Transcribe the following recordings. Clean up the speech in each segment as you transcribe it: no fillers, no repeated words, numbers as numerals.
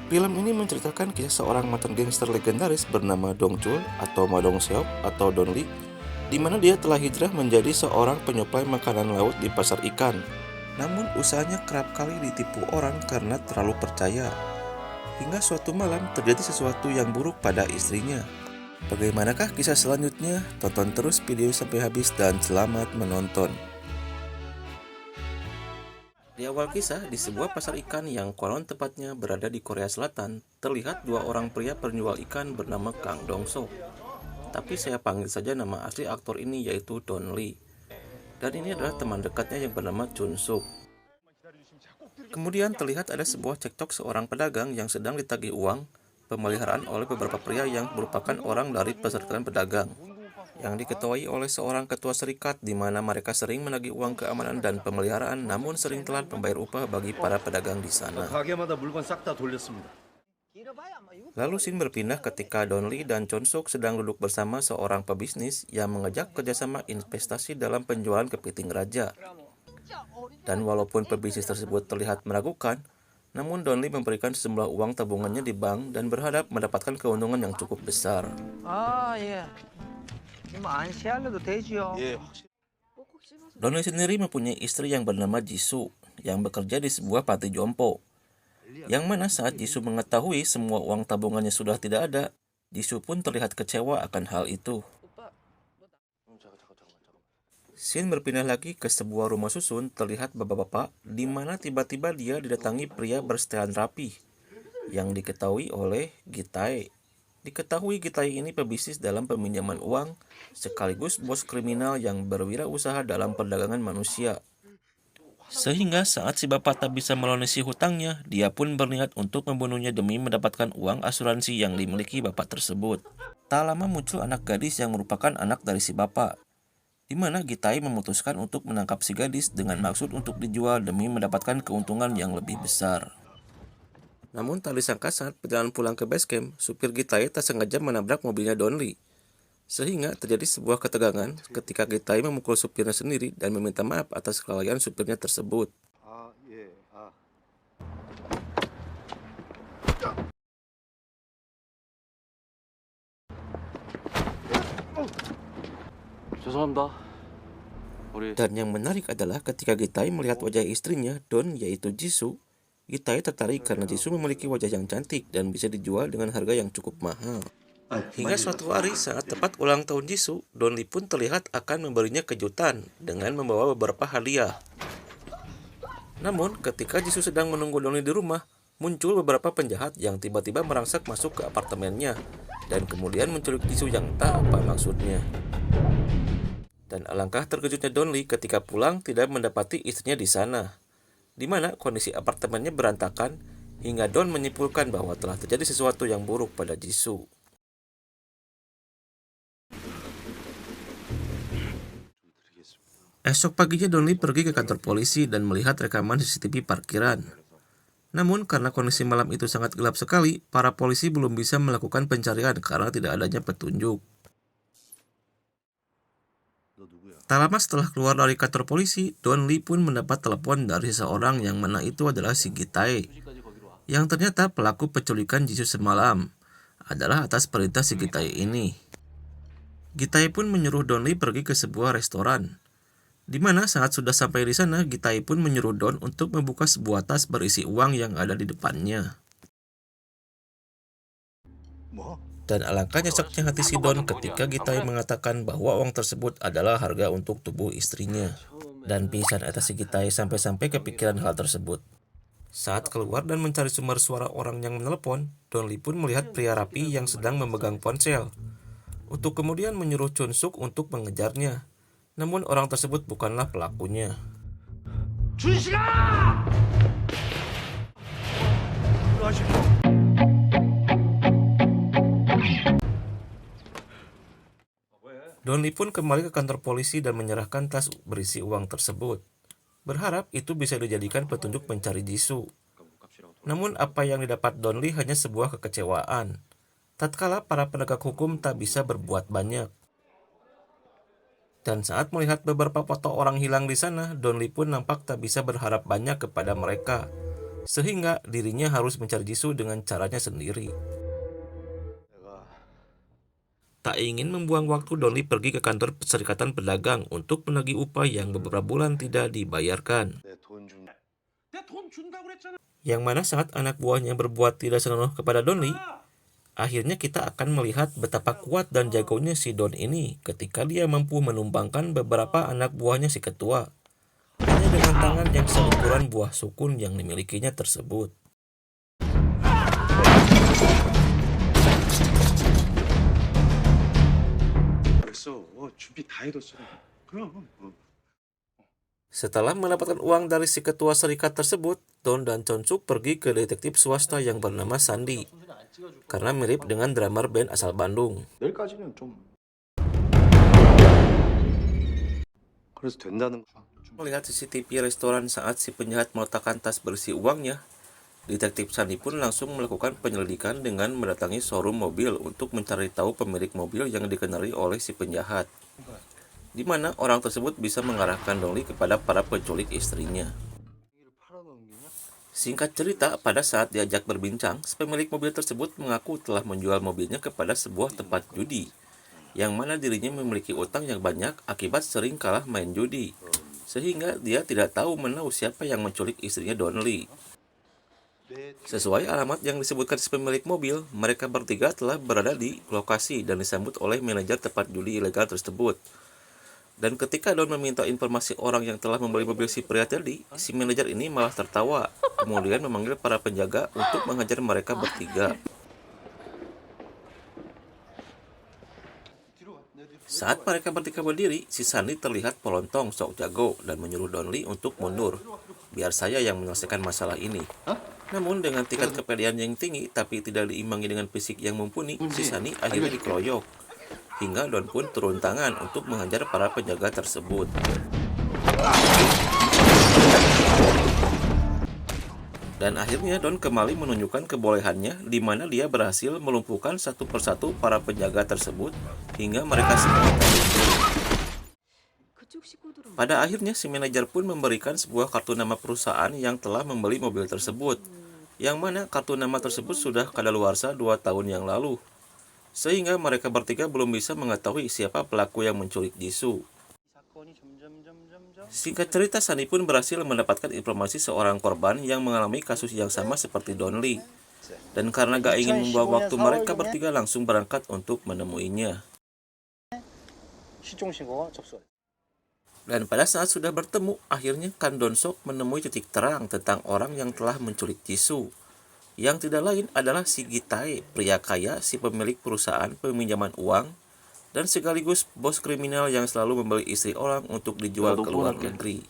Film ini menceritakan kisah seorang mantan gangster legendaris bernama Dong Chul atau Ma Dong Seok atau Don Lee, di mana dia telah hijrah menjadi seorang penyuplai makanan laut di pasar ikan. Namun usahanya kerap kali ditipu orang karena terlalu percaya. Hingga suatu malam terjadi sesuatu yang buruk pada istrinya. Bagaimanakah kisah selanjutnya? Tonton terus video sampai habis dan selamat menonton. Di awal kisah, di sebuah pasar ikan yang konon tepatnya berada di Korea Selatan, terlihat dua orang pria penjual ikan bernama Kang Dong Sok. Tapi saya panggil saja nama asli aktor ini yaitu Don Lee. Dan ini adalah teman dekatnya yang bernama Chun Suk. Kemudian terlihat ada sebuah cekcok seorang pedagang yang sedang ditagih uang pemeliharaan oleh beberapa pria yang merupakan orang dari persatuan pedagang, yang diketuai oleh seorang ketua serikat di mana mereka sering menagih uang keamanan dan pemeliharaan namun sering telat membayar upah bagi para pedagang di sana. Lalu scene berpindah ketika Don Lee dan Chun Suk sedang duduk bersama seorang pebisnis yang mengajak kerjasama investasi dalam penjualan kepiting raja. Dan walaupun pebisnis tersebut terlihat meragukan, namun Don Lee memberikan sejumlah uang tabungannya di bank dan berharap mendapatkan keuntungan yang cukup besar. Don Lee sendiri mempunyai istri yang bernama Jisoo yang bekerja di sebuah panti jompo. Yang mana saat Jisoo mengetahui semua uang tabungannya sudah tidak ada, Jisoo pun terlihat kecewa akan hal itu. Scene berpindah lagi ke sebuah rumah susun terlihat bapak-bapak di mana tiba-tiba dia didatangi pria bersetelan rapi yang diketahui oleh Gitae. Diketahui Gitae ini pebisnis dalam peminjaman uang sekaligus bos kriminal yang berwirausaha dalam perdagangan manusia. Sehingga saat si bapak tak bisa melunasi hutangnya, dia pun berniat untuk membunuhnya demi mendapatkan uang asuransi yang dimiliki bapak tersebut. Tak lama muncul anak gadis yang merupakan anak dari si bapak, di mana Gitae memutuskan untuk menangkap si gadis dengan maksud untuk dijual demi mendapatkan keuntungan yang lebih besar. Namun tak disangka saat perjalanan pulang ke base camp, supir Gitae tak sengaja menabrak mobilnya Don Lee. Sehingga terjadi sebuah ketegangan ketika Gitae memukul supirnya sendiri dan meminta maaf atas kelalaian supirnya tersebut. Dan yang menarik adalah ketika Gitae melihat wajah istrinya, Don, yaitu Jisoo, Gitae tertarik karena Jisoo memiliki wajah yang cantik dan bisa dijual dengan harga yang cukup mahal. Hingga suatu hari saat tepat ulang tahun Jisoo, Don Lee pun terlihat akan memberinya kejutan dengan membawa beberapa hadiah. Namun ketika Jisoo sedang menunggu Don Lee di rumah, muncul beberapa penjahat yang tiba-tiba merangsak masuk ke apartemennya dan kemudian menculik Jisoo yang tak apa maksudnya. Dan alangkah terkejutnya Don Lee ketika pulang tidak mendapati istrinya di sana, di mana kondisi apartemennya berantakan hingga Don menyimpulkan bahwa telah terjadi sesuatu yang buruk pada Jisoo. Esok paginya Don Lee pergi ke kantor polisi dan melihat rekaman CCTV parkiran. Namun karena kondisi malam itu sangat gelap sekali, para polisi belum bisa melakukan pencarian karena tidak adanya petunjuk. Tak lama setelah keluar dari kantor polisi, Don Lee pun mendapat telepon dari seseorang yang mana itu adalah si Gitae, yang ternyata pelaku penculikan Jisoo semalam adalah atas perintah si Gitae ini. Gitae pun menyuruh Don Lee pergi ke sebuah restoran, di mana saat sudah sampai di sana, Gitae pun menyuruh Don untuk membuka sebuah tas berisi uang yang ada di depannya. Dan alangkah nyeseknya hati si Don ketika Gitae mengatakan bahwa uang tersebut adalah harga untuk tubuh istrinya. Dan pisan eta si Gitae sampai-sampai kepikiran hal tersebut. Saat keluar dan mencari sumber suara orang yang menelepon, Don Lee pun melihat pria rapi yang sedang memegang ponsel, untuk kemudian menyuruh Chun Suk untuk mengejarnya. Namun orang tersebut bukanlah pelakunya. Donli pun kembali ke kantor polisi dan menyerahkan tas berisi uang tersebut, berharap itu bisa dijadikan petunjuk mencari Jisoo. Namun apa yang didapat Donli hanya sebuah kekecewaan, tatkala para penegak hukum tak bisa berbuat banyak. Dan saat melihat beberapa foto orang hilang di sana, Donli pun nampak tak bisa berharap banyak kepada mereka, sehingga dirinya harus mencari Jisoo dengan caranya sendiri. Tak ingin membuang waktu, Donli pergi ke kantor Perserikatan Pedagang untuk menagih upah yang beberapa bulan tidak dibayarkan. Yang mana saat anak buahnya berbuat tidak senonoh kepada Donli, akhirnya kita akan melihat betapa kuat dan jagonya si Don ini ketika dia mampu menumbangkan beberapa anak buahnya si ketua, hanya dengan tangan yang seukuran buah sukun yang dimilikinya tersebut. Setelah mendapatkan uang dari si ketua serikat tersebut, Don dan Chonsuk pergi ke detektif swasta yang bernama Sandy, karena mirip dengan drummer band asal Bandung. Melihat CCTV restoran saat si penjahat meletakkan tas berisi uangnya, detektif Sandy pun langsung melakukan penyelidikan dengan mendatangi showroom mobil untuk mencari tahu pemilik mobil yang dikenali oleh si penjahat, di mana orang tersebut bisa mengarahkan Donli kepada para penculik istrinya. Singkat cerita, pada saat diajak berbincang, pemilik mobil tersebut mengaku telah menjual mobilnya kepada sebuah tempat judi, yang mana dirinya memiliki utang yang banyak akibat sering kalah main judi, sehingga dia tidak tahu menahu siapa yang menculik istrinya Donli. Sesuai alamat yang disebutkan si pemilik mobil, mereka bertiga telah berada di lokasi dan disambut oleh manajer tempat judi ilegal tersebut. Dan ketika Don meminta informasi orang yang telah membeli mobil si pria tadi, si manajer ini malah tertawa, kemudian memanggil para penjaga untuk menghajar mereka bertiga. Saat mereka bertiga berdiri, si Sandy terlihat melontong sok jago dan menyuruh Donli untuk mundur. Biar saya yang menyelesaikan masalah ini. Namun dengan tingkat kepedean yang tinggi tapi tidak diimbangi dengan fisik yang mumpuni, si Sandy akhirnya dikeroyok. Hingga Don pun turun tangan untuk menghajar para penjaga tersebut. Dan akhirnya Don kembali menunjukkan kebolehannya, di mana dia berhasil melumpuhkan satu persatu para penjaga tersebut hingga mereka semua terlumpuh. Pada akhirnya si manajer pun memberikan sebuah kartu nama perusahaan yang telah membeli mobil tersebut, yang mana kartu nama tersebut sudah kadaluarsa 2 tahun yang lalu, sehingga mereka bertiga belum bisa mengetahui siapa pelaku yang menculik Jisoo. Singkat cerita, Sandy pun berhasil mendapatkan informasi seorang korban yang mengalami kasus yang sama seperti Donli. Dan karena gak ingin membuang waktu, mereka bertiga langsung berangkat untuk menemuinya. Dan pada saat sudah bertemu, akhirnya Kang Don-sok menemui titik terang tentang orang yang telah menculik Jisoo. Yang tidak lain adalah si Gi-tae, pria kaya, si pemilik perusahaan peminjaman uang, dan sekaligus bos kriminal yang selalu membeli istri orang untuk dijual ke luar negeri.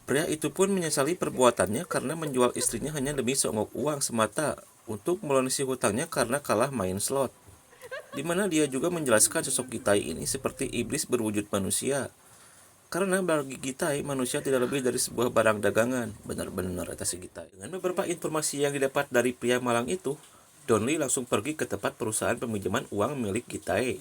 Pria itu pun menyesali perbuatannya karena menjual istrinya hanya demi seonggok uang semata untuk melunasi hutangnya karena kalah main slot. Di mana dia juga menjelaskan sosok Gi-tae ini seperti iblis berwujud manusia. Karena bagi Gi-tae, manusia tidak lebih dari sebuah barang dagangan. Benar-benar atas Gi-tae. Dengan beberapa informasi yang didapat dari pria malang itu, Donli langsung pergi ke tempat perusahaan peminjaman uang milik Gi-tae,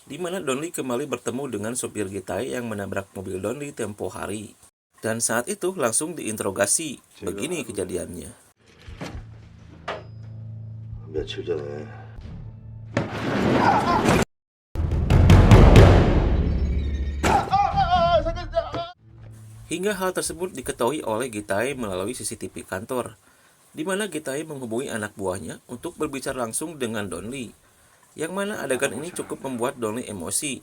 di mana Donli kembali bertemu dengan sopir Gi-tae yang menabrak mobil Donli tempo hari. Dan saat itu langsung diinterogasi. Begini kejadiannya. Hingga hal tersebut diketahui oleh Gi-tae melalui CCTV kantor, di mana Gi-tae menghubungi anak buahnya untuk berbicara langsung dengan Donli, yang mana adegan ini cukup membuat Donli emosi,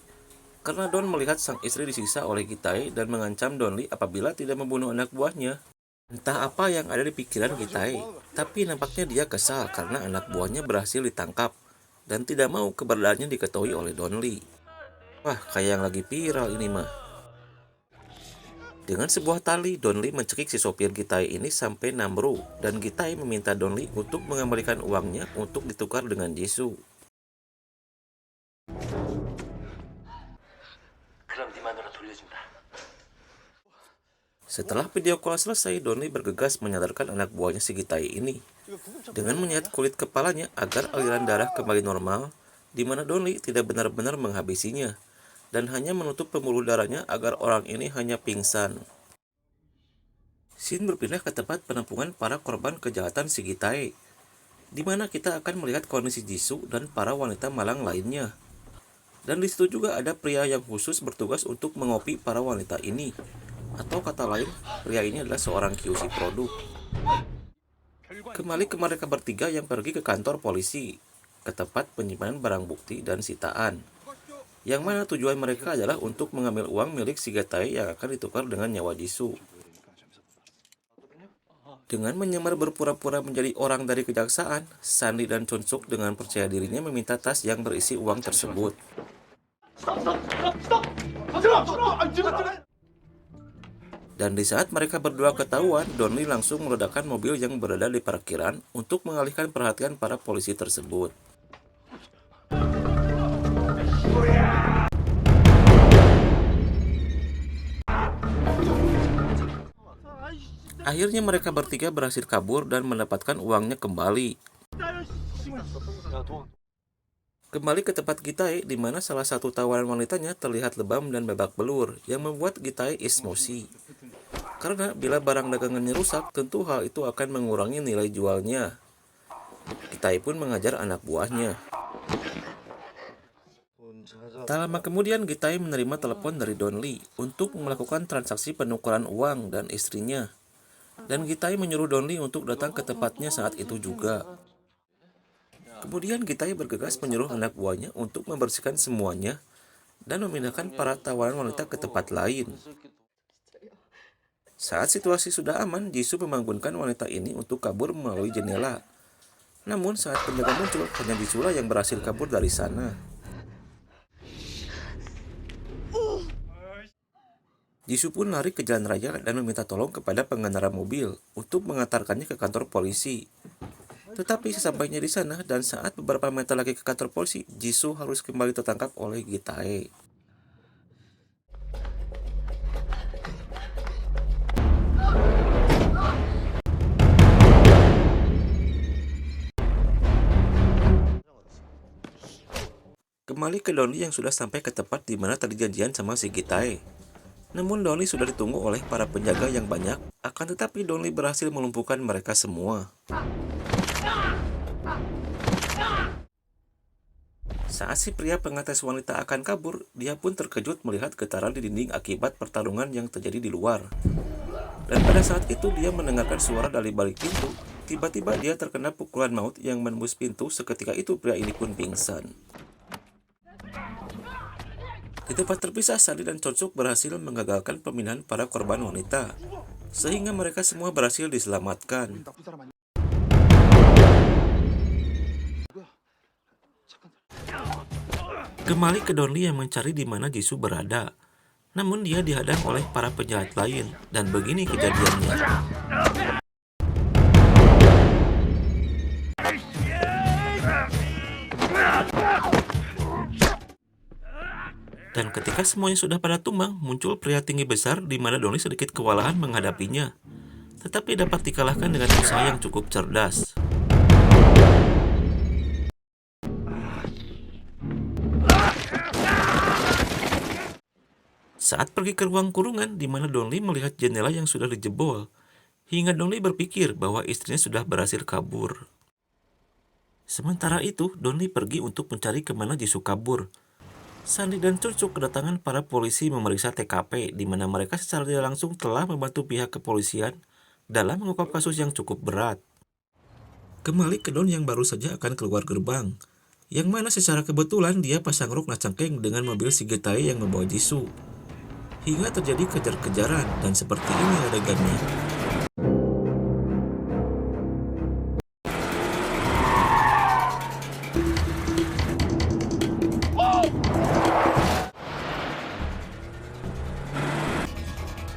karena Don melihat sang istri disiksa oleh Gi-tae dan mengancam Donli apabila tidak membunuh anak buahnya. Entah apa yang ada di pikiran Gi-tae, tapi nampaknya dia kesal karena anak buahnya berhasil ditangkap, dan tidak mau keberadaannya diketahui oleh Donli. Wah, kayak yang lagi viral ini mah. Dengan sebuah tali, Donli mencekik si sopir Gi-tae ini sampai nambro, dan Gi-tae meminta Donli untuk mengembalikan uangnya untuk ditukar dengan Jisoo. Setelah video call selesai, Donnie bergegas menyadarkan anak buahnya si Gitai ini dengan menyayat kulit kepalanya agar aliran darah kembali normal, di mana Donnie tidak benar-benar menghabisinya dan hanya menutup pembuluh darahnya agar orang ini hanya pingsan. Scene berpindah ke tempat penampungan para korban kejahatan si Gitai, di mana kita akan melihat kondisi Jisoo dan para wanita malang lainnya. Dan di situ juga ada pria yang khusus bertugas untuk mengopi para wanita ini. Atau kata lain, pria ini adalah seorang QC produk. Kembali ke mereka bertiga yang pergi ke kantor polisi, ke tempat penyimpanan barang bukti dan sitaan. Yang mana tujuan mereka adalah untuk mengambil uang milik si Gitai yang akan ditukar dengan nyawa Jisoo. Dengan menyamar berpura-pura menjadi orang dari kejaksaan, Sandy dan Chun-suk dengan percaya dirinya meminta tas yang berisi uang tersebut. Dan di saat mereka berdua ketahuan, Donnie langsung meledakkan mobil yang berada di parkiran untuk mengalihkan perhatian para polisi tersebut. Akhirnya mereka bertiga berhasil kabur dan mendapatkan uangnya kembali. Kembali ke tempat Gitai, di mana salah satu tawanan wanitanya terlihat lebam dan babak belur, yang membuat Gitai emosi. Karena bila barang dagangannya rusak, tentu hal itu akan mengurangi nilai jualnya. Gitai pun mengajar anak buahnya. Tak lama kemudian, Gitai menerima telepon dari Don Lee untuk melakukan transaksi penukaran uang dan istrinya. Dan Gitai menyuruh Don Lee untuk datang ke tempatnya saat itu juga. Kemudian Gitai bergegas menyuruh anak buahnya untuk membersihkan semuanya dan memindahkan para tawanan wanita ke tempat lain. Saat situasi sudah aman, Jisoo membangunkan wanita ini untuk kabur melalui jendela. Namun saat penjaga muncul, hanya Jisoo yang berhasil kabur dari sana. Jisoo pun lari ke jalan raya dan meminta tolong kepada pengendara mobil untuk mengantarkannya ke kantor polisi. Tetapi sesampainya di sana dan saat beberapa meter lagi ke kantor polisi, Jisoo harus kembali tertangkap oleh Gitai. Kembali ke Donnie yang sudah sampai ke tempat di mana tadi janjian sama si Gitai. Namun Donnie sudah ditunggu oleh para penjaga yang banyak, akan tetapi Donnie berhasil melumpuhkan mereka semua. Saat si pria pengatas wanita akan kabur, dia pun terkejut melihat getaran di dinding akibat pertarungan yang terjadi di luar. Dan pada saat itu dia mendengarkan suara dari balik pintu. Tiba-tiba dia terkena pukulan maut yang menembus pintu. Seketika itu pria ini pun pingsan. Di tempat terpisah, Sandy dan Chun-suk berhasil menggagalkan pemindahan para korban wanita, sehingga mereka semua berhasil diselamatkan. Kembali ke Don Lee yang mencari di mana Jisoo berada. Namun dia dihadang oleh para penjahat lain, dan begini kejadiannya. Dan ketika semuanya sudah pada tumbang, muncul pria tinggi besar di mana Don Lee sedikit kewalahan menghadapinya. Tetapi dapat dikalahkan dengan usaha yang cukup cerdas. Saat pergi ke ruang kurungan, di mana Don Lee melihat jendela yang sudah dijebol, hingga Don Lee berpikir bahwa istrinya sudah berhasil kabur. Sementara itu, Don Lee pergi untuk mencari kemana Jisoo kabur. Sandy dan Chun-suk kedatangan para polisi memeriksa TKP, di mana mereka secara tidak langsung telah membantu pihak kepolisian dalam mengungkap kasus yang cukup berat. Kembali ke Don yang baru saja akan keluar gerbang, yang mana secara kebetulan dia pasang rok nacangkeng dengan mobil si Gitai yang membawa Jisoo. Hingga terjadi kejar-kejaran, dan seperti ini adegannya.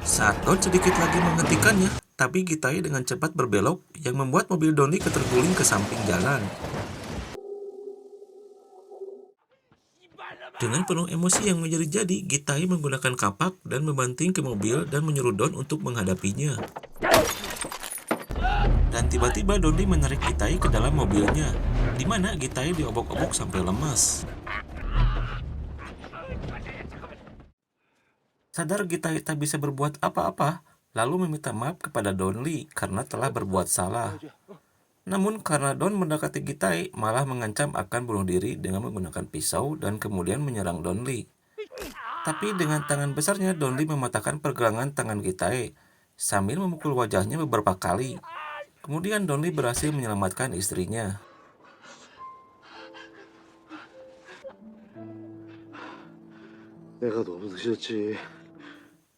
Saat Don sedikit lagi menghentikannya, tapi Gitai dengan cepat berbelok yang membuat mobil Donnie terguling ke samping jalan. Dengan penuh emosi yang menjadi-jadi, Gitai menggunakan kapak dan membanting ke mobil dan menyuruh Don untuk menghadapinya. Dan tiba-tiba Donli menarik Gitai ke dalam mobilnya, di mana Gitai diobok-obok sampai lemas. Sadar Gitai tak bisa berbuat apa-apa, lalu meminta maaf kepada Donli karena telah berbuat salah. Namun karena Don mendekati Gitai, malah mengancam akan bunuh diri dengan menggunakan pisau dan kemudian menyerang Donli. Tapi dengan tangan besarnya, Donli mematahkan pergelangan tangan Gitai sambil memukul wajahnya beberapa kali. Kemudian Donli berhasil menyelamatkan istrinya. 내가 너무 늦었지.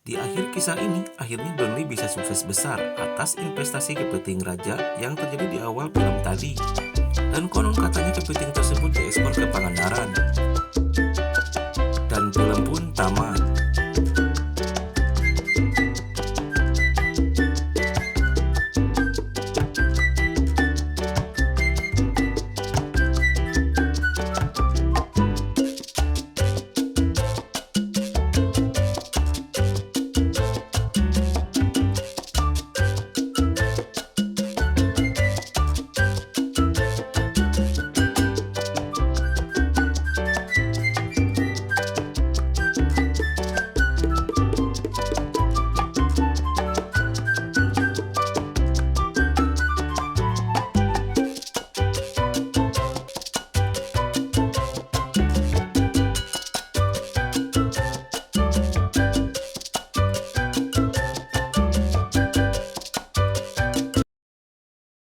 Di akhir kisah ini, akhirnya Donli bisa sukses besar atas investasi kepiting raja yang terjadi di awal film tadi. Dan konon katanya kepiting tersebut diekspor ke Pangandaran.